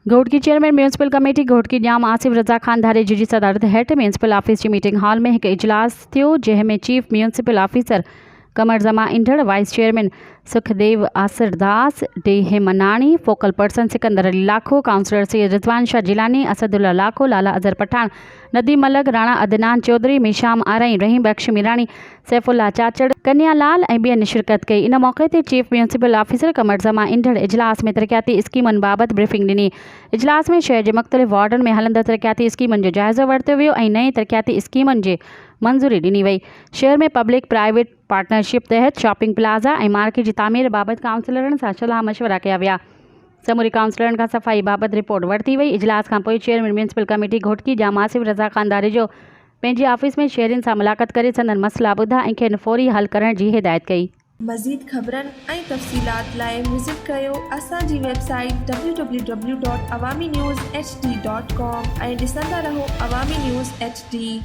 Ghotki chairman municipal committee Ghotki Jam Asif Raza Khan धारेजी जी सदारत हेठि म्यूनसिपल ऑफिस जी मीटिंग हॉल में एक इजलास थियो, जंहिंमें chief municipal officer Qamar Zaman Indhar, vice chairman Sukhdev Asardas, D Manani, focal person Sikandar Ali Lakho, councillor Syed Rizwan Shah Jilani, Asadullah Lakho, Lala Azhar Pathan, Nadeem Malak, Rana Adnan Chaudhary, मीशाम आरई, रहीम बख्श मीरानी, सैफुल्ला चाचड़, कन्या लाल ऐं ॿियनि शिरकत कई। इन मौक़े ते chief municipal officer Qamar Zaman इंदड़ इजलास में तरक़ियाती स्कीमनि बाबति ब्रीफिंग ॾिनी। इजलास में शहर जे मुख़्तलिफ़ वार्डनि में हलंदड़ तरक़ियाती स्कीमनि जो जाइज़ो वरितो वियो ऐं नई तरक़ियाती स्कीमनि जे मंज़ूरी ॾिनी वई। शहर में पब्लिक प्राइवेट पार्टनरशिप तहत शॉपिंग प्लाज़ा ऐं मार्केट जी तामीर बाबति काउंसलरनि सां सलाह मशवरा कया विया। समूरी काउंसलरनि खां सफ़ाई बाबति रिपोर्ट वरिती वई। इजलास खां पोइ chairman municipal committee Ghotki Jam Asif Raza Khan Dharejo पंहिंजी ऑफिस में शहरियुनि सां मुलाक़ात करे संदनि मसइला ॿुधा ऐं खेनि फौरी हल करण जी हिदायत कई। मज़ीद ख़बरनि ऐं तफ़सीलात लाइ विज़िट कयो असांजी वेबसाइट www.awamiNewsHD.com ऐं ॾिसंदा रहो अवामी न्यूज़ HD।